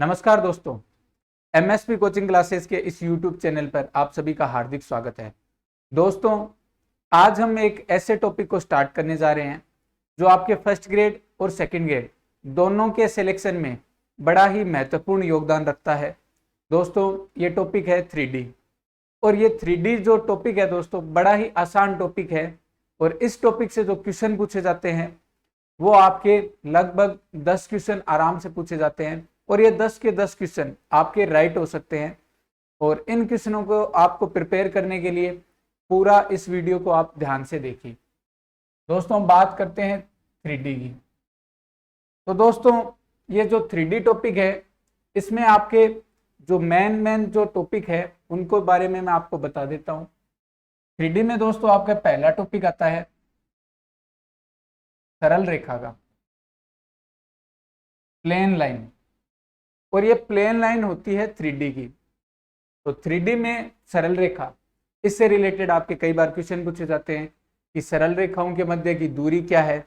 नमस्कार दोस्तों, MSP coaching classes के इस यूट्यूब चैनल पर आप सभी का हार्दिक स्वागत है। दोस्तों, आज हम एक ऐसे टॉपिक को स्टार्ट करने जा रहे हैं जो आपके फर्स्ट ग्रेड और सेकंड ग्रेड दोनों के सिलेक्शन में बड़ा ही महत्वपूर्ण योगदान रखता है। दोस्तों, ये टॉपिक है 3D और ये 3D जो टॉपिक है दोस्तों बड़ा ही आसान टॉपिक है और इस टॉपिक से जो क्वेश्चन पूछे जाते हैं वो आपके लगभग 10 क्वेश्चन आराम से पूछे जाते हैं और ये 10 के 10 क्वेश्चन आपके राइट हो सकते हैं। और इन क्वेश्चनों को आपको प्रिपेयर करने के लिए पूरा इस वीडियो को आप ध्यान से देखिए। दोस्तों, हम बात करते हैं 3D की। तो दोस्तों, ये जो 3D टॉपिक है इसमें आपके जो मेन जो टॉपिक है उनको बारे में मैं आपको बता देता हूँ। 3D में दोस्तों आपका पहला टॉपिक आता है सरल रेखा का, प्लेन लाइन। और ये प्लेन लाइन होती है 3D की। तो 3D में सरल रेखा, इससे रिलेटेड आपके कई बार क्वेश्चन पूछे जाते हैं कि सरल रेखाओं के मध्य की दूरी क्या है।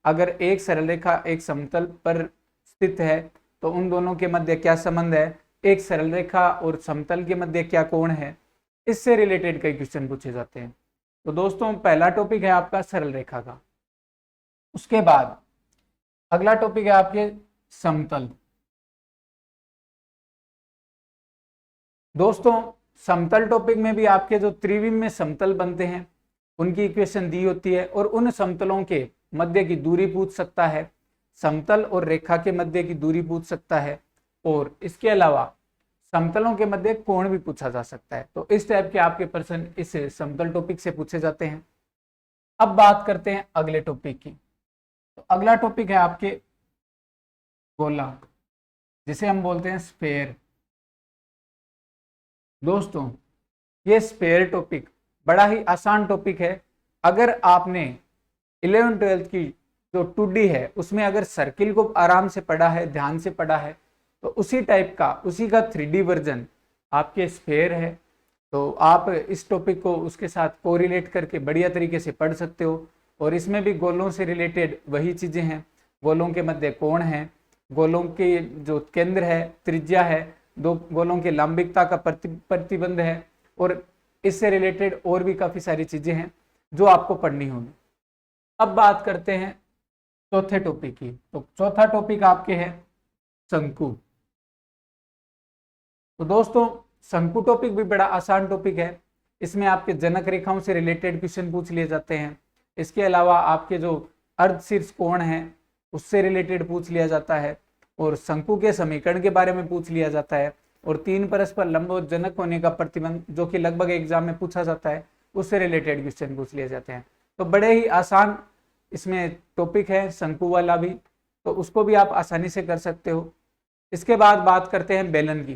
अगर एक सरल रेखा एक समतल पर स्थित है तो उन दोनों के मध्य क्या संबंध है, एक सरल रेखा और समतल के मध्य क्या कोण है, इससे रिलेटेड कई क्वेश्चन पूछे जाते हैं। तो दोस्तों, पहला टॉपिक है आपका सरल रेखा का। उसके बाद अगला टॉपिक है आपके समतल। दोस्तों, समतल टॉपिक में भी आपके जो त्रिविम में समतल बनते हैं उनकी इक्वेशन दी होती है और उन समतलों के मध्य की दूरी पूछ सकता है, समतल और रेखा के मध्य की दूरी पूछ सकता है और इसके अलावा समतलों के मध्य कोण भी पूछा जा सकता है। तो इस टाइप के आपके प्रश्न इस समतल टॉपिक से पूछे जाते हैं। अब बात करते हैं अगले टॉपिक की। तो अगला टॉपिक है आपके गोला, जिसे हम बोलते हैं स्फेयर। दोस्तों, ये स्फेयर टॉपिक बड़ा ही आसान टॉपिक है। अगर आपने 11th-12th की जो 2D है उसमें अगर सर्किल को आराम से पढ़ा है, ध्यान से पढ़ा है, तो उसी टाइप का उसी का 3D वर्जन आपके स्फेयर है। तो आप इस टॉपिक को उसके साथ कोरिलेट करके बढ़िया तरीके से पढ़ सकते हो। और इसमें भी गोलों से रिलेटेड वही चीजें हैं, गोलों के मध्य कोण है, गोलों के जो केंद्र है, त्रिज्या है, दो गोलों की लंबिकता का प्रतिबंध है और इससे रिलेटेड और भी काफी सारी चीजें हैं जो आपको पढ़नी होगी। अब बात करते हैं चौथे टॉपिक की। तो चौथा टॉपिक आपके है शंकु। तो दोस्तों, शंकु टॉपिक भी बड़ा आसान टॉपिक है। इसमें आपके जनक रेखाओं से रिलेटेड क्वेश्चन पूछ लिए जाते हैं। इसके अलावा आपके जो अर्धशीर्ष कोण है उससे रिलेटेड पूछ लिया जाता है और शंकु के समीकरण के बारे में पूछ लिया जाता है और तीन परस्पर लंबवत जनक होने का प्रतिबंध जो कि लगभग एग्जाम में पूछा जाता है उससे रिलेटेड क्वेश्चन पूछ लिए जाते हैं। तो बड़े ही आसान इसमें टॉपिक है शंकु वाला भी, तो उसको भी आप आसानी से कर सकते हो। इसके बाद बात करते हैं बेलन की।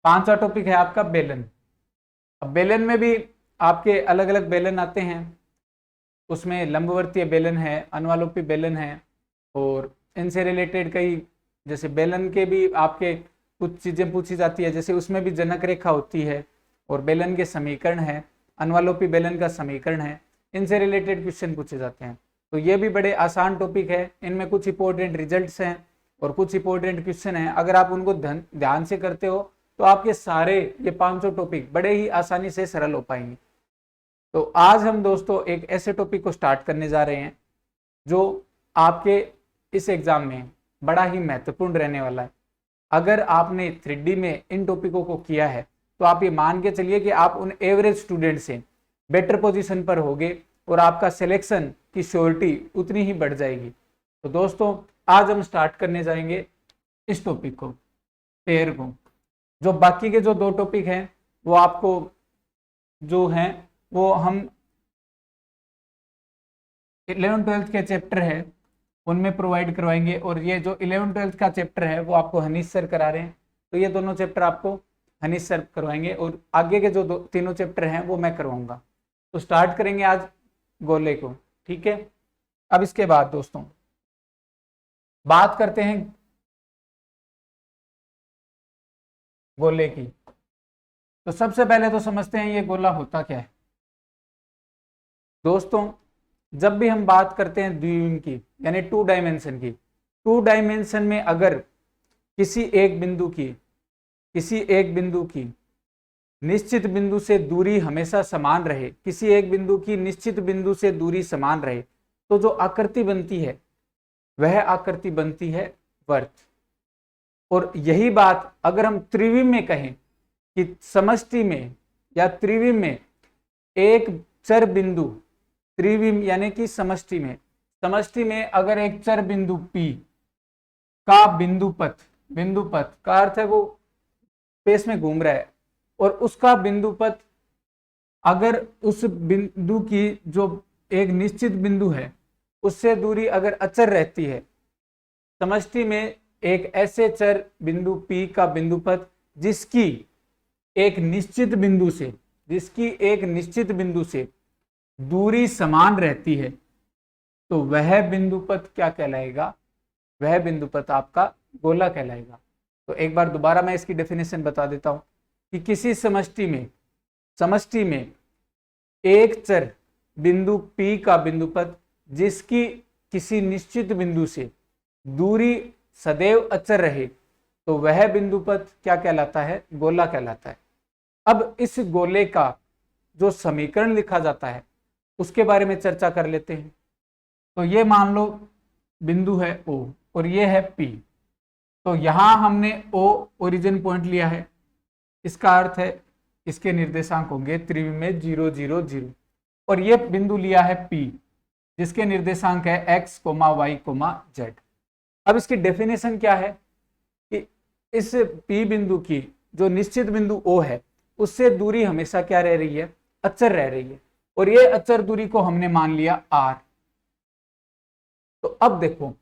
पांचवा टॉपिक है आपका बेलन। अब बेलन में भी आपके अलग अलग बेलन आते हैं। उसमें लंबवर्तीय बेलन है, अनुवालोपी बेलन है और इनसे रिलेटेड कई, जैसे बेलन के भी आपके कुछ चीजें पूछी जाती है, जैसे उसमें भी जनक रेखा होती है और बेलन के समीकरण है, अनुवालोपी बेलन का समीकरण है, इनसे रिलेटेड क्वेश्चन पूछे जाते हैं। तो ये भी बड़े आसान टॉपिक है। इनमें कुछ इंपॉर्टेंट रिजल्ट्स हैं और कुछ इंपॉर्टेंट क्वेश्चन हैं। अगर आप उनको ध्यान से करते हो तो आपके सारे ये 500 टॉपिक बड़े ही आसानी से सरल हो पाएंगे। तो आज हम दोस्तों एक ऐसे टॉपिक को स्टार्ट करने जा रहे हैं जो आपके इस एग्जाम में बड़ा ही महत्वपूर्ण रहने वाला है। अगर आपने 3D में इन टॉपिकों को किया है तो आप ये मान के चलिए कि आप उन एवरेज स्टूडेंट से बेटर पोजीशन पर होगे और आपका सिलेक्शन की श्योरिटी उतनी ही बढ़ जाएगी। तो दोस्तों, आज हम स्टार्ट करने जाएंगे इस टॉपिक को, पेयर को। जो बाकी के जो दो टॉपिक हैं वो आपको जो हैं वो हम 11th-12th के चैप्टर है उनमें प्रोवाइड करवाएंगे और ये जो 11th-12th का चैप्टर है वो आपको हनीश सर करा रहे हैं। तो ये दोनों चैप्टर आपको हनीश सर करवाएंगे और आगे के जो तीनों चैप्टर हैं वो मैं करवाऊंगा। तो स्टार्ट करेंगे आज गोले को, ठीक है। अब इसके बाद दोस्तों बात करते हैं गोले की। तो सबसे पहले तो समझते हैं ये गोला होता क्या है। दोस्तों, जब भी हम बात करते हैं द्विविम की यानी 2 डायमेंशन की, 2 डायमेंशन में अगर किसी एक बिंदु की निश्चित बिंदु से दूरी हमेशा समान रहे, किसी एक बिंदु की निश्चित बिंदु से दूरी समान रहे, तो जो आकृति बनती है वह आकृति बनती है वर्त। और यही बात अगर हम त्रिविम में कहें कि समष्टि में या त्रिविम में एक चर बिंदु, त्रिविम यानी कि समष्टि में अगर एक चर बिंदु P का बिंदुपथ का अर्थ है वो स्पेस में घूम रहा है, और उसका बिंदुपथ अगर उस बिंदु की जो एक निश्चित बिंदु है उससे दूरी अगर अचर रहती है, समष्टि में एक ऐसे चर बिंदु P का बिंदुपथ जिसकी एक निश्चित बिंदु से दूरी समान रहती है, तो वह बिंदुपथ क्या कहलाएगा? वह बिंदुपथ आपका गोला कहलाएगा। तो एक बार दोबारा मैं इसकी डेफिनेशन बता देता हूं कि किसी समष्टि में एक चर बिंदु P का बिंदुपथ जिसकी किसी निश्चित बिंदु से दूरी सदैव अचर रहे, तो वह बिंदुपथ क्या कहलाता है? गोला कहलाता है। अब इस गोले का जो समीकरण लिखा जाता है उसके बारे में चर्चा कर लेते हैं। तो ये मान लो बिंदु है O और ये है P, तो यहां हमने O ओरिजिन पॉइंट लिया है, इसका अर्थ है इसके निर्देशांक होंगे त्रिविम में 0 0 0, और ये बिंदु लिया है P जिसके निर्देशांक है x, y, z। अब इसकी डेफिनेशन क्या है कि इस P बिंदु की जो निश्चित बिंदु O है उससे दूरी हमेशा क्या रह रही है? अचर रह रही है, और ये अचर दूरी को हमने मान लिया r। तो अब देखो,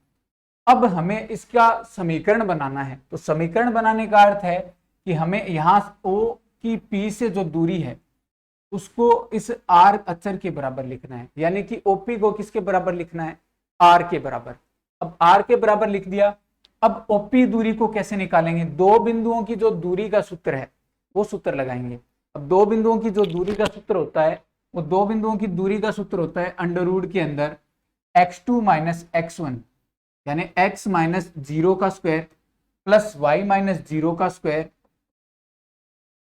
अब हमें इसका समीकरण बनाना है। तो समीकरण बनाने का अर्थ है कि हमें यहां O की P से जो दूरी है उसको इस r अचर के बराबर लिखना है, यानी कि OP को किसके बराबर लिखना है? r के बराबर। अब r के बराबर लिख दिया। अब OP दूरी को कैसे निकालेंगे? दो बिंदुओं की जो दूरी का सूत्र है वो सूत्र लगाएंगे। अब दो बिंदुओं की जो दूरी का सूत्र होता है वो दो बिंदुओं की दूरी का सूत्र होता है अंडर रूट के अंदर x2 माइनस x1 यानी x माइनस 0 का स्क्वायर प्लस y माइनस 0 का स्क्वायर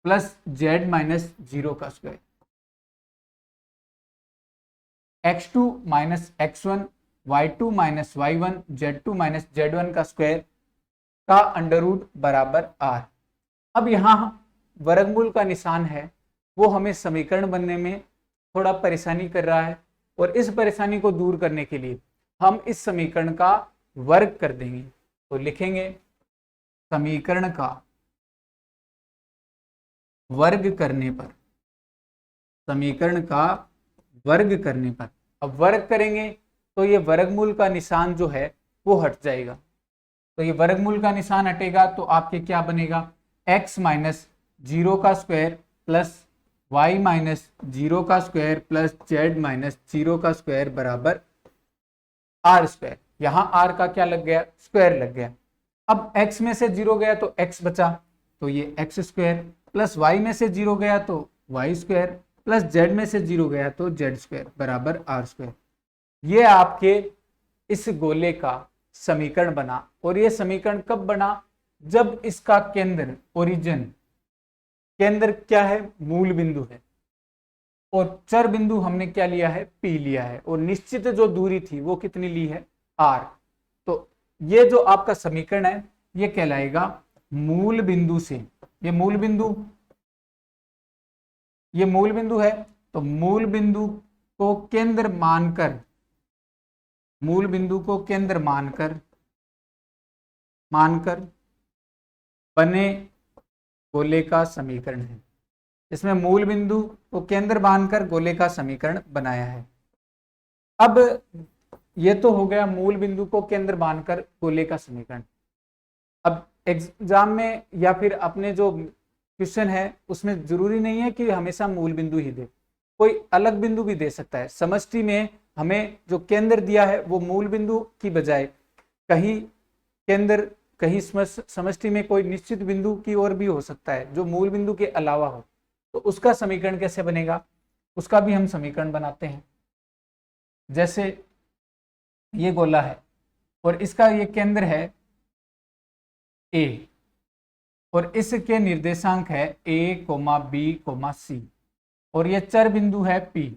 प्लस z माइनस 0 का square. x2 minus x1, y2 minus y1, z2 minus z1 का स्क्वायर का अंडर रूट बराबर r। अब यहाँ वर्गमूल का निशान है वो हमें समीकरण बनने में थोड़ा परेशानी कर रहा है, और इस परेशानी को दूर करने के लिए हम इस समीकरण का वर्ग कर देंगे। तो लिखेंगे समीकरण का वर्ग करने पर, समीकरण का वर्ग करने पर, अब वर्ग करेंगे तो ये वर्गमूल का निशान जो है वो हट जाएगा। तो ये वर्गमूल का निशान हटेगा तो आपके क्या बनेगा? x माइनस 0 का स्क्वायर प्लस y माइनस 0 का स्क्वायर प्लस z माइनस 0 का स्क्वायर बराबर r स्क्वायर। यहाँ r का क्या लग गया? स्क्वायर लग गया। अब x में से 0 गया तो x बचा, तो ये x स्क्वायर प्लस y में से 0 गया तो y स्क्वायर प्लस z में से 0 गया तो z स्क्वायर बराबर r स्क्वायर। ये आपके इस गोले का समीकरण बना। और ये समीकरण कब बना? जब इसका केंद्र, ओरिजिन, केंद्र क्या है? मूल बिंदु है, और चर बिंदु हमने क्या लिया है? P लिया है, और निश्चित जो दूरी थी वो कितनी ली है? R। तो ये जो आपका समीकरण है ये कहलाएगा मूल बिंदु से, ये मूल बिंदु है, तो मूल बिंदु को केंद्र मानकर, मूल बिंदु को केंद्र मानकर बने गोले का समीकरण है। इसमें मूल बिंदु को केंद्र मानकर गोले का समीकरण बनाया है। अब ये तो हो गया मूल बिंदु को केंद्र मानकर गोले का समीकरण। अब एग्जाम में या फिर अपने जो क्वेश्चन है उसमें जरूरी नहीं है कि हमेशा मूल बिंदु ही दे, कोई अलग बिंदु भी दे सकता है। समष्टि में हमें जो केंद्र दिया है वो मूल बिंदु की बजाय कहीं केंद्र, कहीं समष्टि में कोई निश्चित बिंदु की ओर भी हो सकता है जो मूल बिंदु के अलावा हो। तो उसका समीकरण कैसे बनेगा उसका भी हम समीकरण बनाते हैं। जैसे ये गोला है और इसका ये केंद्र है ए और इसके निर्देशांक है a, b, c और ये चर बिंदु है P,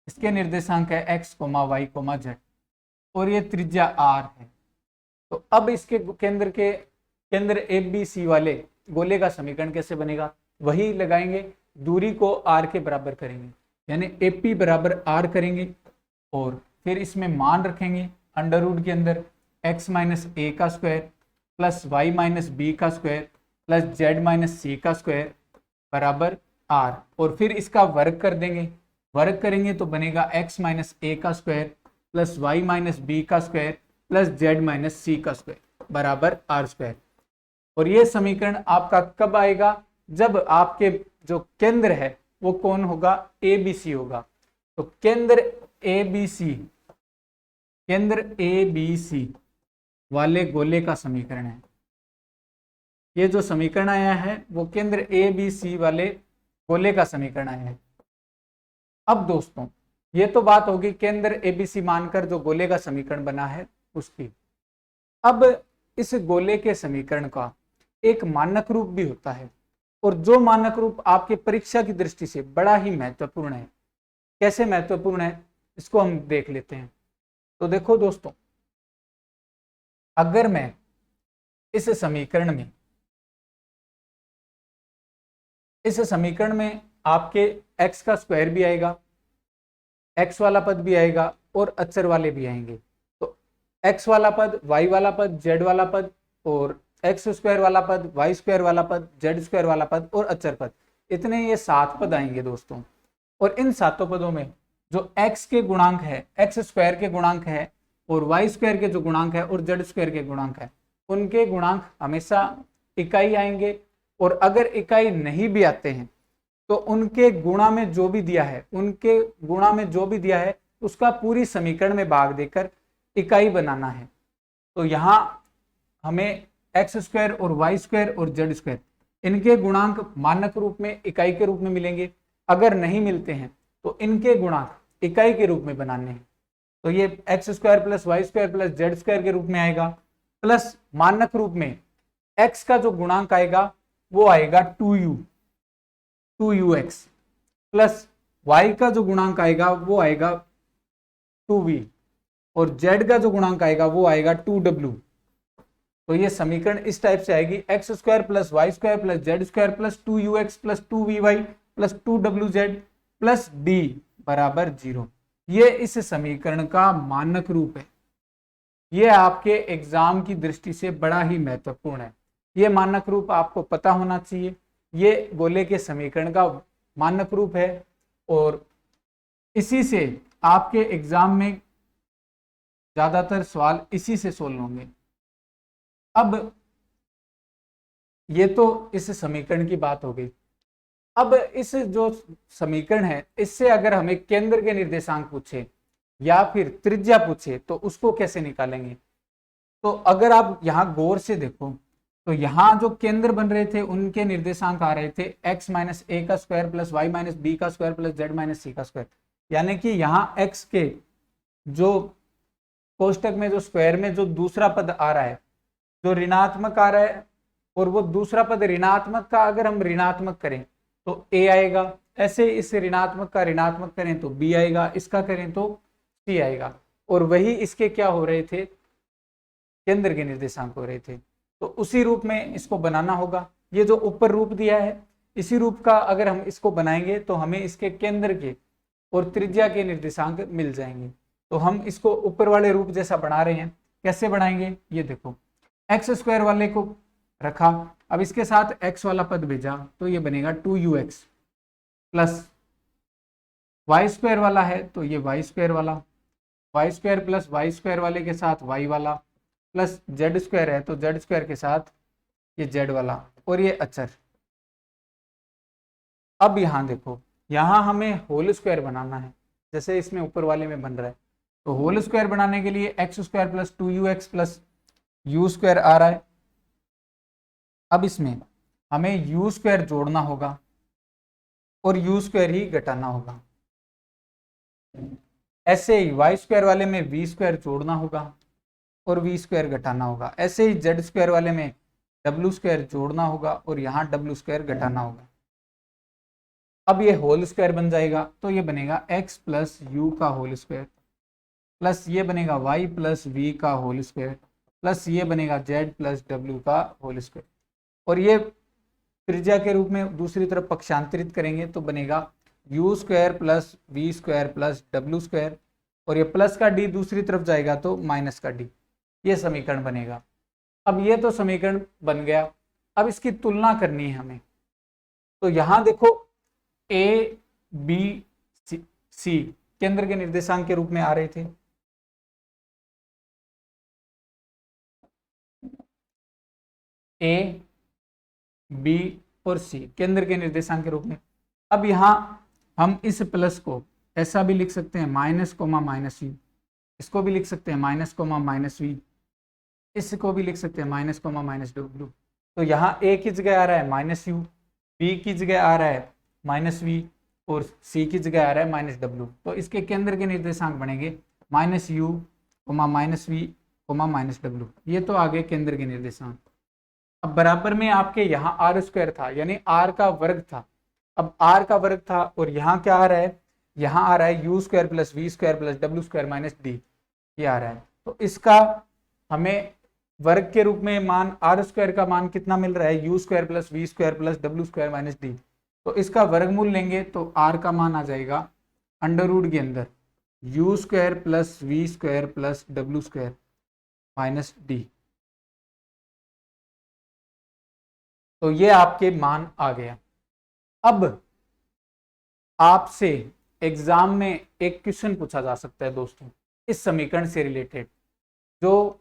इसके निर्देशांक है x, y, z और ये त्रिज्या r है। तो अब इसके केंद्र ABC वाले गोले का समीकरण कैसे बनेगा? वही लगाएंगे, दूरी को r के बराबर करेंगे, यानी AP बराबर r करेंगे और फिर इसमें मान रखेंगे अंडर रूट के अंदर x माइनस a का square plus y minus b का square plus z minus c का स्क्वायर बराबर r और फिर इसका वर्ग कर देंगे, वर्ग करेंगे तो बनेगा x माइनस a का square plus y minus b का square plus z minus c का स्क्वायर बराबर r स्क्वायर। और ये समीकरण आपका कब आएगा? जब आपके जो केंद्र है वो कौन होगा? ABC होगा। तो केंद्र ABC वाले गोले का समीकरण है। ये जो समीकरण आया है वो केंद्र ABC वाले गोले का समीकरण आया है। अब दोस्तों ये तो बात होगी केंद्र ABC मानकर जो गोले का समीकरण बना है उसकी। अब इस गोले के समीकरण का एक मानक रूप भी होता है और जो मानक रूप आपके परीक्षा की दृष्टि से बड़ा ही महत्वपूर्ण है। कैसे महत्वपूर्ण है इसको हम देख लेते हैं। तो देखो दोस्तों, अगर मैं इस समीकरण में आपके x का स्क्वायर भी आएगा, x वाला पद भी आएगा और अचर वाले भी आएंगे। तो x वाला पद, y वाला पद, z वाला पद और x स्क्वायर वाला पद, y स्क्वायर वाला पद, z स्क्वायर वाला पद और अचर पद, इतने ये 7 पद आएंगे दोस्तों। और इन 7 पदों में जो x के गुणांक है, x स्क्वायर के गुणांक है और y स्क्वायर के जो गुणांक है और z स्क्वायर के गुणांक है, उनके गुणांक हमेशा इकाई आएंगे। और अगर इकाई नहीं भी आते हैं तो उनके गुणा में जो भी दिया है उसका पूरी समीकरण में भाग देकर इकाई बनाना है। तो यहाँ हमें एक्स स्क्वायर और वाई स्क्वायर और जेड स्क्वायर इनके गुणांक मानक रूप में इकाई के रूप में मिलेंगे। अगर नहीं मिलते हैं तो इनके गुणांक इकाई के रूप में बनाने हैं। तो ये x square plus y square plus z square के रूप में आएगा, प्लस मानक रूप में एक्स का जो गुणांक आएगा वो आएगा 2ux प्लस y का जो गुणांक आएगा वो आएगा 2v और z का जो गुणांक आएगा वो आएगा 2w। तो ये समीकरण इस टाइप से आएगी, x square plus y square plus z square plus 2ux plus 2vy plus 2wz plus d बराबर 0। ये इस समीकरण का मानक रूप है। ये आपके एग्जाम की दृष्टि से बड़ा ही महत्वपूर्ण है। ये मानक रूप आपको पता होना चाहिए। ये गोले के समीकरण का मानक रूप है और इसी से आपके एग्जाम में ज्यादातर सवाल इसी से सोल्व होंगे। अब ये तो इस समीकरण की बात हो गई। अब इस जो समीकरण है इससे अगर हमें केंद्र के निर्देशांक पूछे या फिर त्रिज्या पूछे तो उसको कैसे निकालेंगे? तो अगर आप यहाँ गौर से देखो तो यहाँ जो केंद्र बन रहे थे उनके निर्देशांक आ रहे थे x माइनस a का square plus y minus b का square plus z minus c का स्क्वायर, यानी कि यहाँ x के जो कोष्टक में जो स्क्वायर में जो दूसरा पद आ रहा है जो ऋणात्मक आ रहा है और वो दूसरा पद ऋणात्मक का अगर हम ऋणात्मक करें तो a आएगा, ऐसे इस ऋणात्मक का ऋणात्मक करें तो b आएगा, इसका करें तो c आएगा। और वही इसके क्या हो रहे थे? केंद्र के निर्देशांक हो रहे थे। तो उसी रूप में इसको बनाना होगा। ये जो ऊपर रूप दिया है इसी रूप का अगर हम इसको बनाएंगे तो हमें इसके केंद्र के और त्रिज्या के निर्देशांक मिल जाएंगे। तो हम इसको ऊपर वाले रूप जैसा बना रहे हैं। कैसे बनाएंगे ये देखो, एक्स स्क्वायर वाले को रखा, अब इसके साथ x वाला पद भेजा तो ये बनेगा 2ux प्लस वाई स्क्वायर वाला है तो ये वाई स्क्वायर वाला, y square plus y square वाले के साथ वाई वाला प्लस जेड स्क्वायर है तो जेड स्क्वायर के साथ ये जेड वाला और ये अचर। अब यहाँ देखो, यहाँ हमें होल स्क्वायर बनाना है जैसे इसमें ऊपर वाले में बन रहा है। तो होल स्क्वायर बनाने के लिए x square plus 2ux plus u square आ रहा है। अब इसमें हमें यू स्क्वायर जोड़ना होगा और यू स्क्वायर ही घटाना होगा। ऐसे ही वाई स्क्वायर वाले में वी स्क्वायर जोड़ना होगा और वी स्क्वायर घटाना होगा। ऐसे ही जेड स्क्वायर वाले में डब्ल्यू स्क्वायर जोड़ना होगा और यहाँ डब्ल्यू स्क्वायर घटाना होगा। अब ये होल स्क्वायर बन जाएगा, तो ये बनेगा एक्स प्लस यू का होल स्क्वायर प्लस ये बनेगा वाई प्लस वी का होल स्क्वायर प्लस ये बनेगा जेड प्लस डब्ल्यू का होल स्क्वायर। और ये त्रिज्या के रूप में दूसरी तरफ पक्षांतरित करेंगे तो बनेगा u square plus v square plus डब्ल्यू स्क्वायर, और ये प्लस का डी दूसरी तरफ जाएगा तो माइनस का डी। ये समीकरण बनेगा। अब ये तो समीकरण बन गया। अब इसकी तुलना करनी है हमें, तो यहां देखो ए बी सी केंद्र के निर्देशांक के रूप में आ रहे थे। ए बी और सी केंद्र के निर्देशांक के रूप में। अब यहां हम इस प्लस को ऐसा भी लिख सकते हैं माइनस कोमा माइनस यू, इसको भी लिख सकते हैं माइनस कोमा माइनस वी, इसको भी लिख सकते हैं माइनस कोमा माइनस डब्ल्यू। तो यहाँ ए की जगह आ रहा है माइनस यू, बी की जगह आ रहा है माइनस वी और सी की जगह आ रहा है माइनस डब्ल्यू। तो इसके केंद्र के निर्देशांक बनेंगे minus u comma minus v comma minus डब्ल्यू। ये तो आगे केंद्र के निर्देशांक। अब बराबर में आपके यहाँ आर स्क्वायर था, यानी आर का वर्ग था। अब आर का वर्ग था और यहाँ क्या आ रहा है, यहाँ आ रहा है u square plus v square plus डब्ल्यू स्क्वायर माइनस डी, ये आ रहा है। तो इसका हमें वर्ग के रूप में मान आर स्क्वायर का मान कितना मिल रहा है, u square plus v square plus डब्ल्यू स्क्वायर माइनस डी। तो इसका वर्गमूल लेंगे तो आर का मान आ जाएगा अंडर रूट के अंदर u square plus v square plus डब्ल्यू स्क्वायर माइनस डी। तो ये आपके मान आ गया। अब आपसे एग्जाम में एक क्वेश्चन पूछा जा सकता है दोस्तों इस समीकरण से रिलेटेड, जो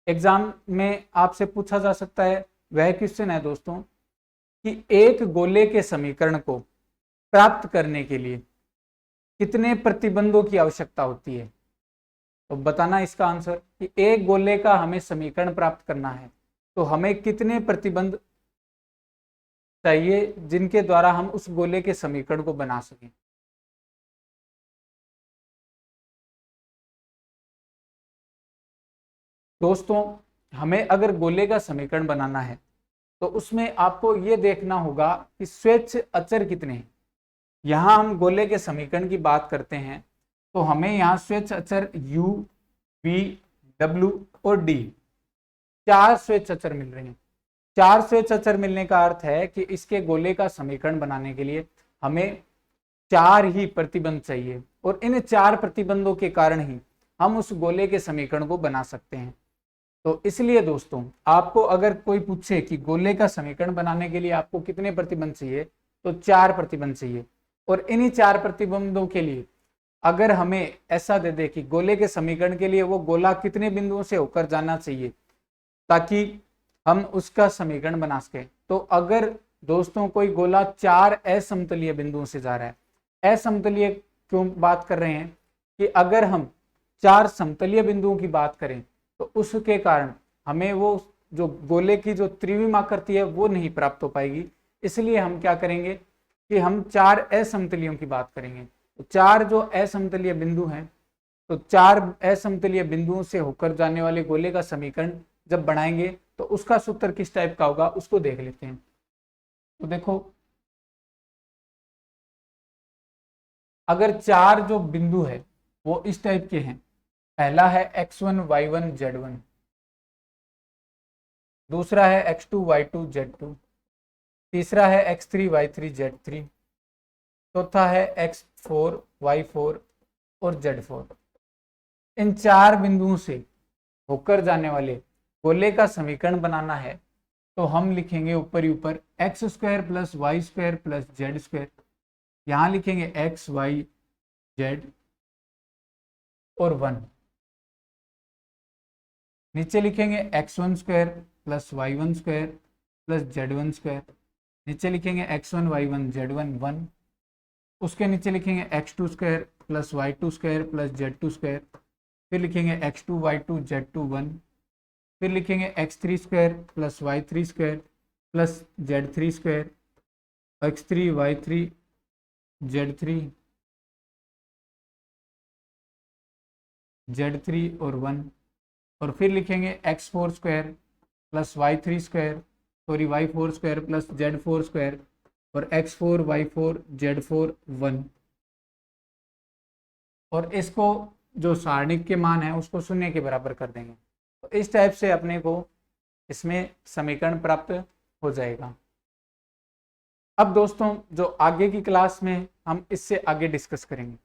एग्जाम में आपसे पूछा जा सकता है वह क्वेश्चन है दोस्तों कि एक गोले के समीकरण को प्राप्त करने के लिए कितने प्रतिबंधों की आवश्यकता होती है। तो बताना इसका आंसर कि एक गोले का हमें समीकरण प्राप्त करना है तो हमें कितने प्रतिबंध चाहिए जिनके द्वारा हम उस गोले के समीकरण को बना सकें। दोस्तों हमें अगर गोले का समीकरण बनाना है तो उसमें आपको ये देखना होगा कि स्वेच्छ अचर कितने हैं। यहां हम गोले के समीकरण की बात करते हैं तो हमें यहाँ स्वेच्छ अचर u, v, w और d 4 स्वेच्छ अचर मिल रहे हैं। 4 स्वेच्छ अचर मिलने का अर्थ है कि इसके गोले का समीकरण बनाने के लिए हमें 4 ही प्रतिबंध चाहिए और इन 4 प्रतिबंधों के कारण ही हम उस गोले के समीकरण को बना सकते हैं। तो इसलिए दोस्तों आपको अगर कोई पूछे कि गोले का समीकरण बनाने के लिए आपको कितने प्रतिबंध चाहिए तो 4 प्रतिबंध चाहिए। और इन्हीं 4 प्रतिबंधों के लिए अगर हमें ऐसा दे दे कि गोले के समीकरण के लिए वो गोला कितने बिंदुओं से होकर जाना चाहिए ताकि हम उसका समीकरण बना सके, तो अगर दोस्तों कोई गोला 4 असमतलीय बिंदुओं से जा रहा है, असमतलीय क्यों बात कर रहे हैं कि अगर हम 4 समतलीय बिंदुओं की बात करें तो उसके कारण हमें वो जो गोले की जो त्रिविम आकृति है वो नहीं प्राप्त हो पाएगी। इसलिए हम क्या करेंगे कि हम 4 असमतलियों की बात करेंगे। तो 4 जो असमतलीय बिंदु हैं, तो 4 असमतलीय बिंदुओं से होकर जाने वाले गोले का समीकरण जब बनाएंगे तो उसका सूत्र किस टाइप का होगा उसको देख लेते हैं। तो देखो अगर 4 जो बिंदु है वो इस टाइप के हैं, पहला है x1 y1 z1, दूसरा है x2 y2 z2, तीसरा है x3 y3 z3, चौथा है x4 y4 और z4। इन 4 बिंदुओं से होकर जाने वाले गोले का समीकरण बनाना है तो हम लिखेंगे ऊपर ही ऊपर x square plus y square plus z square, यहां लिखेंगे एक्स वाई जेड और 1, नीचे लिखेंगे x1 square plus y1 square plus z1 square, नीचे लिखेंगे x1 y1 z1 1, उसके नीचे लिखेंगे x2 square plus y2 square plus z2 square, फिर लिखेंगे x2 y2 z2 1, फिर लिखेंगे x3 square plus y3 square plus z3 square, x3 y3 z3 Z3 और 1, और फिर लिखेंगे x4 square plus y3 square, sorry y4 square plus Z4 square, और x4 y4 Z4 1, और इसको जो सारणिक के मान है उसको शून्य के बराबर कर देंगे। तो इस टाइप से अपने को इसमें समीकरण प्राप्त हो जाएगा। अब दोस्तों जो आगे की क्लास में हम इससे आगे डिस्कस करेंगे।